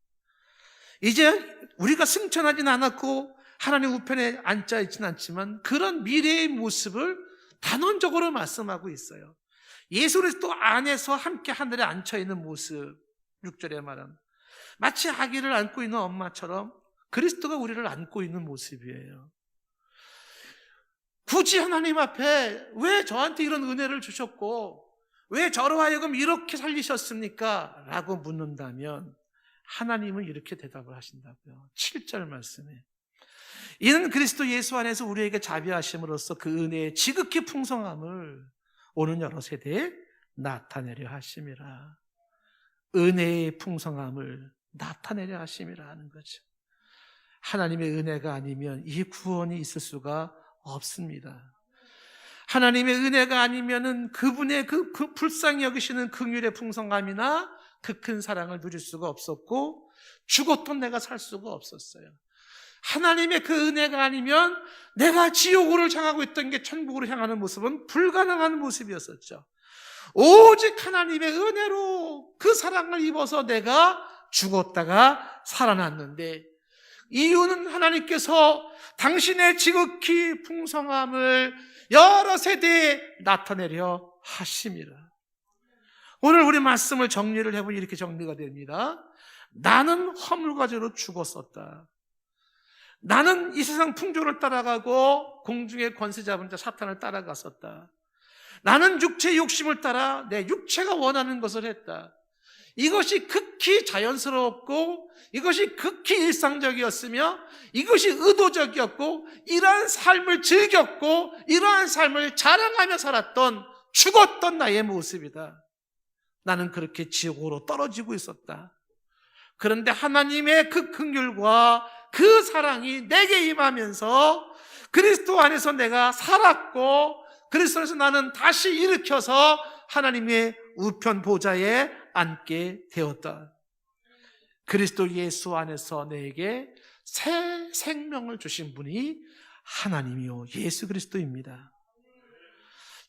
Speaker 1: 이제 우리가 승천하진 않았고 하나님 우편에 앉아 있지는 않지만 그런 미래의 모습을 단언적으로 말씀하고 있어요. 예수 그리스도 안에서 함께 하늘에 앉혀있는 모습, 6절에 말한 마치 아기를 안고 있는 엄마처럼 그리스도가 우리를 안고 있는 모습이에요. 굳이 하나님 앞에 왜 저한테 이런 은혜를 주셨고 왜 저로 하여금 이렇게 살리셨습니까? 라고 묻는다면 하나님은 이렇게 대답을 하신다고요. 7절 말씀에 이는 그리스도 예수 안에서 우리에게 자비하심으로써 그 은혜의 지극히 풍성함을 오는 여러 세대에 나타내려 하심이라. 은혜의 풍성함을 나타내려 하심이라 하는 거죠. 하나님의 은혜가 아니면 이 구원이 있을 수가 없습니다. 하나님의 은혜가 아니면은 그분의 그 불쌍히 여기시는 긍휼의 풍성함이나 그 큰 사랑을 누릴 수가 없었고 죽었던 내가 살 수가 없었어요. 하나님의 그 은혜가 아니면 내가 지옥으로 향하고 있던 게 천국으로 향하는 모습은 불가능한 모습이었었죠. 오직 하나님의 은혜로 그 사랑을 입어서 내가 죽었다가 살아났는데 이유는 하나님께서 당신의 지극히 풍성함을 여러 세대에 나타내려 하심이라. 오늘 우리 말씀을 정리를 해보니 이렇게 정리가 됩니다. 나는 허물과죄로 죽었었다. 나는 이 세상 풍조를 따라가고 공중의 권세 잡은 자 사탄을 따라갔었다. 나는 육체의 욕심을 따라 내 육체가 원하는 것을 했다. 이것이 극히 자연스러웠고 이것이 극히 일상적이었으며 이것이 의도적이었고 이러한 삶을 즐겼고 이러한 삶을 자랑하며 살았던 죽었던 나의 모습이다. 나는 그렇게 지옥으로 떨어지고 있었다. 그런데 하나님의 그 긍휼과 그 사랑이 내게 임하면서 그리스도 안에서 내가 살았고 그리스도 안에서 나는 다시 일으켜서 하나님의 우편 보좌에 앉게 되었다. 그리스도 예수 안에서 내게 새 생명을 주신 분이 하나님이요 예수 그리스도입니다.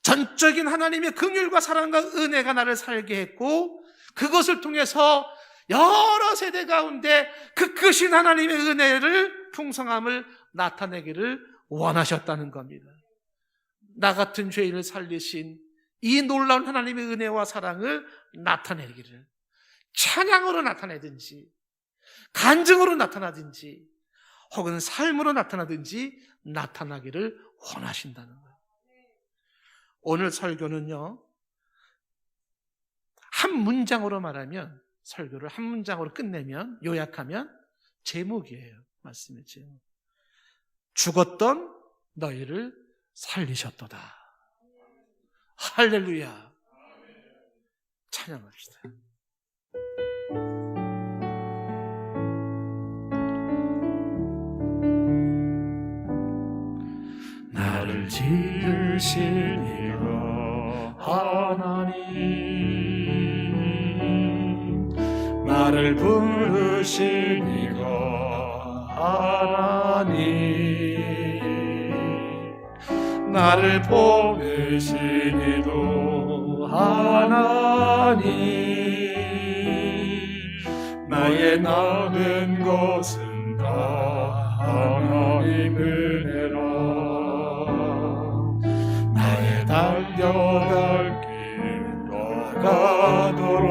Speaker 1: 전적인 하나님의 긍휼과 사랑과 은혜가 나를 살게 했고 그것을 통해서 여러 세대 가운데 그 크신 하나님의 은혜를 풍성함을 나타내기를 원하셨다는 겁니다. 나 같은 죄인을 살리신 이 놀라운 하나님의 은혜와 사랑을 나타내기를 찬양으로 나타내든지 간증으로 나타나든지 혹은 삶으로 나타나든지 나타나기를 원하신다는 거예요. 오늘 설교는요, 한 문장으로 말하면, 설교를 한 문장으로 끝내면, 요약하면 제목이에요. 말씀의 제목. 죽었던 너희를 살리셨도다. 할렐루야. 찬양합시다. 나를 지으신 이가 하나님, 나를 부르신 이가 하나님, 나를 보내신 이도 하나님, 나의 나 된 것은 다 하나님 은혜라. 나의 달려갈 길 나가도록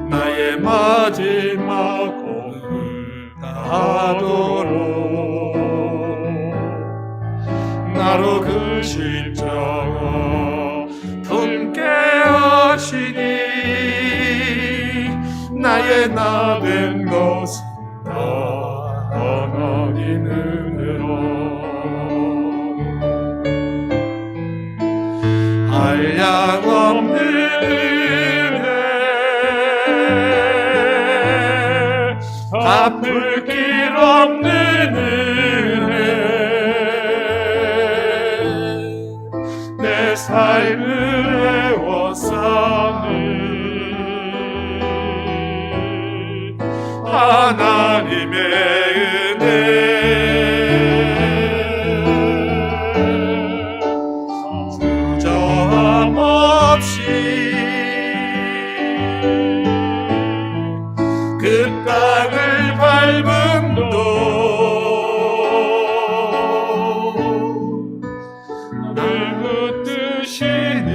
Speaker 1: 나의 마지막 공을 다하도록 나로 그 십자가 품게 하시니 나의 나 된 것은 다 하나님 은혜라. 한량없는 은혜, 갚을 길 없는 은혜, 내 삶을 애워싸는 하나님 주저함 없이 그 땅을 밟음도 늘 붙드시니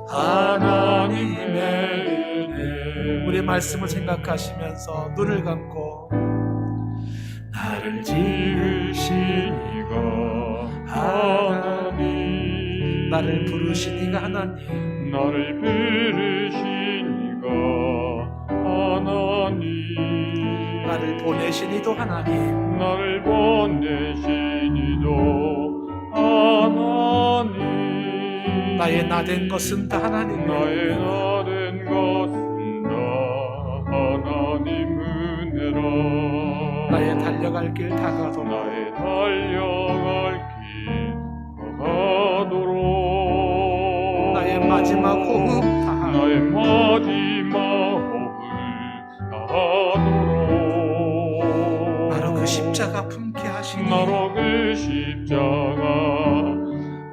Speaker 1: 하나님의 은혜. 우리의 말씀을 생각하시면서 눈을 감고 나를 지으신 이가 하나님, 나를 부르신 이가 하나님,
Speaker 2: 나를 부르신 이가 하나님,
Speaker 1: 나를 보내신 이도 하나님,
Speaker 2: 나를 보내신 이도 하나님,
Speaker 1: 나의 나된 것은 다 하나님,
Speaker 2: 나의 나된 것은 다 하나님 은혜라.
Speaker 1: 나의 달려갈 길 다가도록,
Speaker 2: 나의 달려갈 길 다가도록,
Speaker 1: 나의 마지막 호흡 다하도록,
Speaker 2: 나의 마지막 호흡을 다하도록,
Speaker 1: 나로 그 십자가 품게 하시니,
Speaker 2: 나로 그 십자가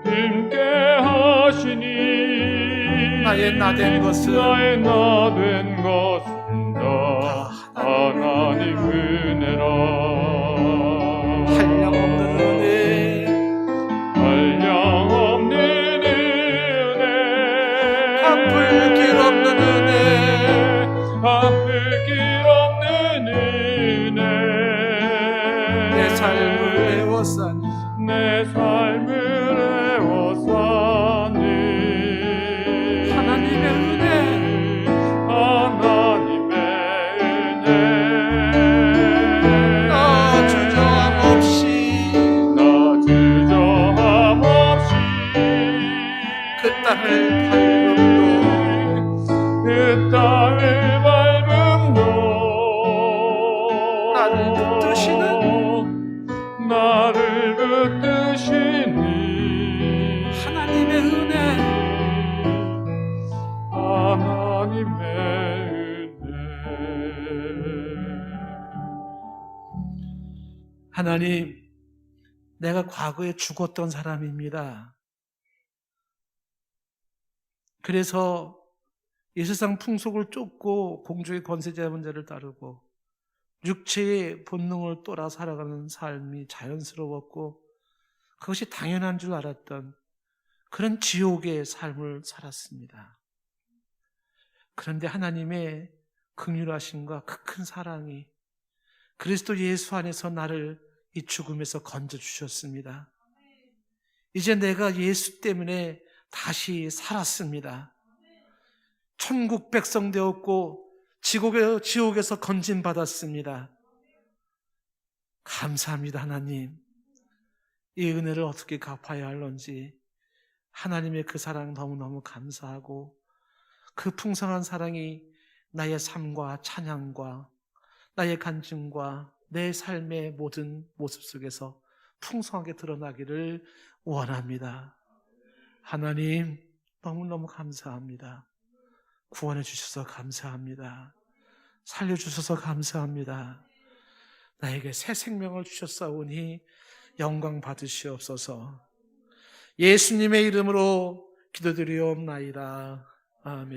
Speaker 2: 품게 하시니,
Speaker 1: 나의 나된 것은
Speaker 2: 나의 나된 것은 다 하나님 은혜라.
Speaker 1: 한량없는 은혜,
Speaker 2: 한량없는 은혜,
Speaker 1: 갚을 길 없는 은혜,
Speaker 2: 갚을 길 없는 은혜,
Speaker 1: 내 삶을 애워싸니,
Speaker 2: 내 삶을 애워싸니
Speaker 1: 하나님의 은혜,
Speaker 2: 하나님의 은혜.
Speaker 1: 나 주저함 없이
Speaker 2: 나 주저함 없이
Speaker 1: 그 땅을 밟음도
Speaker 2: 그 땅을 밟음도
Speaker 1: 나를 붙드시는
Speaker 2: 나를 붙드시니
Speaker 1: 하나님의 은혜,
Speaker 2: 하나님의 은혜.
Speaker 1: 하나님, 내가 과거에 죽었던 사람입니다. 그래서 이 세상 풍속을 쫓고 공주의 권세 잡은 자를 따르고 육체의 본능을 따라 살아가는 삶이 자연스러웠고 그것이 당연한 줄 알았던 그런 지옥의 삶을 살았습니다. 그런데 하나님의 긍휼하심과 그 큰 사랑이 그리스도 예수 안에서 나를 이 죽음에서 건져주셨습니다. 이제 내가 예수 때문에 다시 살았습니다. 천국 백성 되었고 지옥에서 건진받았습니다. 감사합니다. 하나님, 이 은혜를 어떻게 갚아야 할런지 하나님의 그 사랑 너무너무 감사하고 그 풍성한 사랑이 나의 삶과 찬양과 나의 간증과 내 삶의 모든 모습 속에서 풍성하게 드러나기를 원합니다. 하나님, 너무너무 감사합니다. 구원해 주셔서 감사합니다. 살려주셔서 감사합니다. 나에게 새 생명을 주셨사오니 영광 받으시옵소서. 예수님의 이름으로 기도드리옵나이다. 아멘.